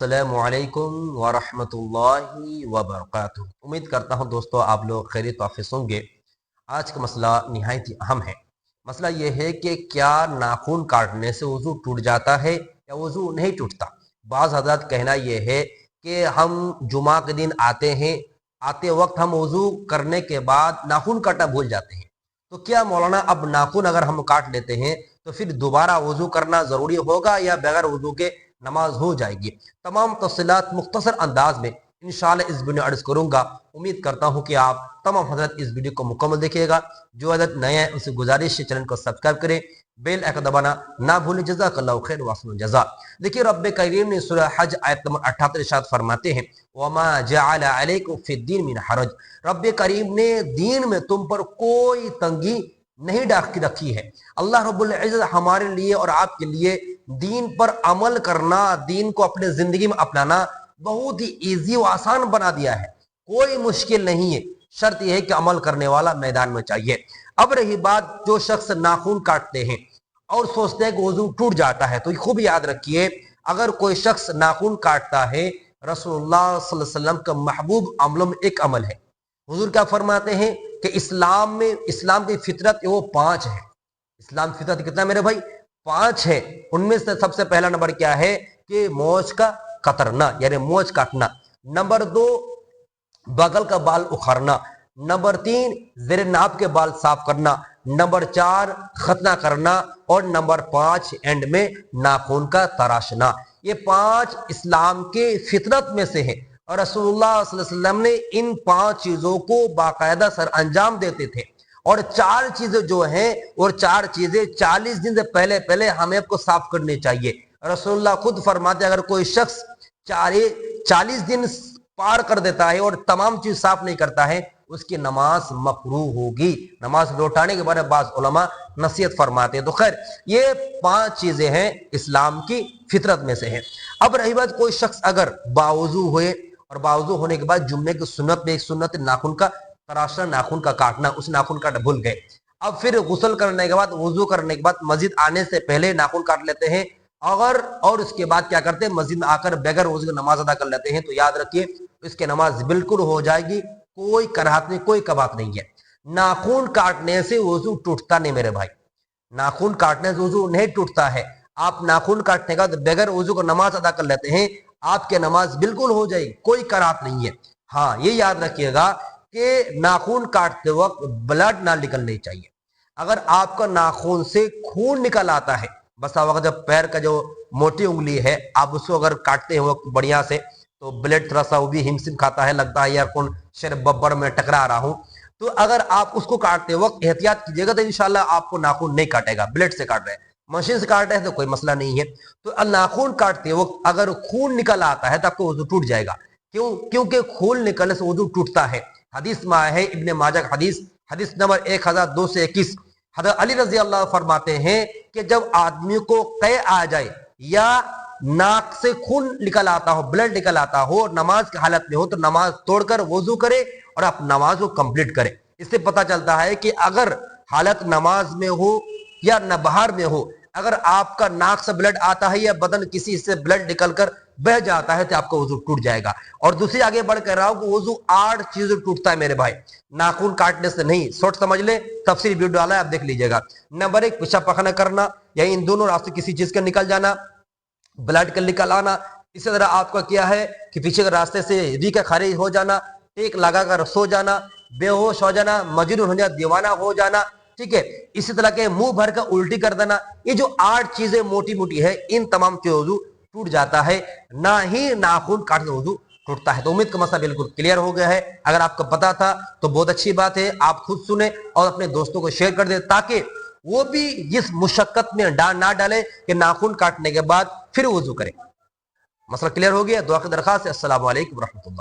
السلام علیکم ورحمۃ اللہ وبرکاتہ۔ امید کرتا ہوں دوستو آپ لوگ خیریت و عافیت ہوں گے۔ آج کا مسئلہ نہایت ہی اہم ہے۔ مسئلہ یہ ہے کہ کیا ناخن کاٹنے سے وضو ٹوٹ جاتا ہے یا وضو نہیں ٹوٹتا؟ بعض حضرات کہنا یہ ہے کہ ہم جمعہ کے دن آتے ہیں، آتے وقت ہم وضو کرنے کے بعد ناخن کاٹنا بھول جاتے ہیں، تو کیا مولانا اب ناخن اگر ہم کاٹ لیتے ہیں تو پھر دوبارہ وضو کرنا ضروری ہوگا یا بغیر وضو کے نماز ہو جائے گی؟ تمام تفصیلات مختصر انداز میں انشاءاللہ اس ویڈیو عرض کروں گا۔ امید کرتا ہوں کہ آپ تمام حضرت اس ویڈیو کو مکمل دیکھیے گا۔ جو حضرت نئے ہیں ان سے گزارش ہے چینل کو سبسکرائب کریں، بیل آئکن دبانا نہ بھولیں۔ جزاک اللہ خیر واحسن الجزاء۔ دیکھیے رب کریم نے سورہ حج آیت نمبر 78 ارشاد فرماتے ہیں وَمَا جَعَلَ عَلَيْكُمْ فِي الدِّينِ مِنْ حَرَجٍ۔ رب کریم نے دین میں تم پر کوئی تنگی نہیں رکھی ہے۔ اللہ رب العزت ہمارے لیے اور آپ کے لیے دین پر عمل کرنا، دین کو اپنے زندگی میں اپنانا بہت ہی ایزی و آسان بنا دیا ہے، کوئی مشکل نہیں ہے۔ شرط یہ ہے کہ عمل کرنے والا میدان میں چاہیے۔ اب رہی بات جو شخص ناخن کاٹتے ہیں اور سوچتے ہیں کہ وضو ٹوٹ جاتا ہے، تو یہ خوب یاد رکھیے، اگر کوئی شخص ناخن کاٹتا ہے، رسول اللہ صلی اللہ علیہ وسلم کا محبوب عملوں میں ایک عمل ہے۔ حضور کیا فرماتے ہیں کہ اسلام کی فطرت وہ 5 ہے۔ اسلام کی فطرت کتنا میرے بھائی؟ 5 ہے۔ ان میں سے سب سے پہلا نمبر کیا ہے کہ موچھ کا کترنا، یعنی موچھ کاٹنا۔ نمبر 2 بغل کا بال اکھاڑنا۔ نمبر 3 زیر ناف کے بال صاف کرنا۔ نمبر 4 ختنہ کرنا، اور نمبر 5 اینڈ میں ناخن کا تراشنا۔ یہ 5 اسلام کے فطرت میں سے ہیں، اور رسول اللہ صلی اللہ علیہ وسلم نے ان 5 چیزوں کو باقاعدہ سر انجام دیتے تھے۔ اور 4 چیزیں جو ہیں، اور 4 چیزیں 40 دن سے پہلے ہمیں کو صاف کرنی چاہیے۔ رسول اللہ خود فرماتے اگر کوئی شخص 40 دن پار کر دیتا ہے اور تمام چیز صاف نہیں کرتا ہے، اس کی نماز مکروہ ہوگی۔ نماز لوٹانے کے بارے میں بعض علماء نصیحت فرماتے ہیں۔ تو خیر یہ 5 چیزیں ہیں اسلام کی فطرت میں سے ہیں۔ اب رہی بات کوئی شخص اگر باوضو ہوئے، اور باوضو ہونے کے بعد جمعے کی سنت میں ایک سنت ناخن کا تراشنا، ناخن کا کاٹنا، اس ناخن کا بھول گئے، اب پھر غسل کرنے کے بعد، وضو کرنے کے بعد مسجد آنے سے پہلے ناخن کاٹ لیتے ہیں، اور اس کے بعد کیا کرتے ہیں مسجد میں آ کر بغیر وضو کی نماز ادا کر لیتے ہیں، تو یاد رکھیے اس کی نماز بالکل ہو جائے گی، کوئی کراہت نہیں، کوئی کباہت نہیں ہے۔ ناخن کاٹنے سے وضو ٹوٹتا نہیں میرے بھائی، ناخن کاٹنے سے وضو نہیں ٹوٹتا ہے۔ آپ ناخن کاٹنے کا بغیر وضو کو نماز ادا کر لیتے ہیں، آپ کی نماز بالکل ہو جائے گی، کوئی کراہت نہیں ہے۔ ہاں یہ یاد رکھیے گا کہ ناخن کاٹتے وقت بلڈ نہ نکلنی چاہیے۔ اگر آپ کا ناخن سے خون نکل آتا ہے، بس وقت جب پیر کا جو موٹی انگلی ہے آپ اس کو اگر کاٹتے ہیں وقت بڑھیا سے، تو بلڈ تھوڑا سا وہ بھی ہمسم کھاتا ہے، لگتا ہے یا کون شیر ببر میں ٹکرا رہا ہوں، تو اگر آپ اس کو کاٹتے وقت احتیاط کیجیے گا تو انشاءاللہ آپ کو ناخن نہیں کاٹے گا۔ بلڈ سے کاٹ رہے ہیں، مشین سے کاٹ رہے ہیں تو کوئی مسئلہ نہیں ہے۔ تو ناخن کاٹتے وقت اگر خون نکل آتا ہے تو آپ کو وضو ٹوٹ جائے گا۔ کیونکہ خون نکلنے سے وضو ٹوٹتا ہے۔ حدیث میں ہے ابن ماجہ کا حدیث نمبر 1221، حضرت علی رضی اللہ فرماتے ہیں کہ جب آدمی کو قے آ جائے یا ناک سے خون نکل آتا ہو، بلڈ نکل آتا ہو، نماز کی حالت میں ہو، تو نماز توڑ کر وضو کرے اور آپ نماز کو کمپلیٹ کرے۔ اس سے پتہ چلتا ہے کہ اگر حالت نماز میں ہو یا باہر میں ہو، اگر آپ کا ناک سے بلڈ آتا ہے یا بدن کسی سے بلڈ نکل کر بہ جاتا ہے تو آپ کا وضو ٹوٹ جائے گا۔ اور دوسری آگے بڑھ کر رہا ہوں کہ وضو 8 چیزیں ٹوٹتا ہے میرے بھائی، ناخن کاٹنے سے نہیں۔ سوٹ سمجھ لیں، تفصیل ویڈیو ڈالا ہے آپ دیکھ لیجئے گا۔ نمبر 1 پیشاب پخانہ کرنا، یا ان دونوں راستے کسی چیز کا نکل جانا، بلڈ کا نکل آنا۔ اسی طرح آپ کا کیا ہے کہ پیچھے کے راستے سے ری کا خارج ہو جانا، ٹیک لگا کر سو جانا، بے ہوش ہو جانا، مجنون ہو جانا، دیوانہ ہو جانا، ٹھیک ہے۔ اسی طرح کے منہ بھر کر الٹی کر دینا۔ یہ جو 8 چیزیں موٹی موٹی ہے، ان تمام کے وضو ٹوٹ جاتا ہے، نہ ہی ناخن کاٹنے وضو ٹوٹتا ہے۔ تو امید کا مسئلہ بالکل کلیئر ہو گیا ہے۔ اگر آپ کو پتا تھا تو بہت اچھی بات ہے، آپ خود سنیں اور اپنے دوستوں کو شیئر کر دیں تاکہ وہ بھی اس مشقت میں نہ ڈالے کہ ناخن کاٹنے کے بعد پھر وضو کریں۔ مسئلہ کلیئر ہو گیا؟ دعا کی درخواست ہے۔ السلام علیکم ورحمۃ اللہ۔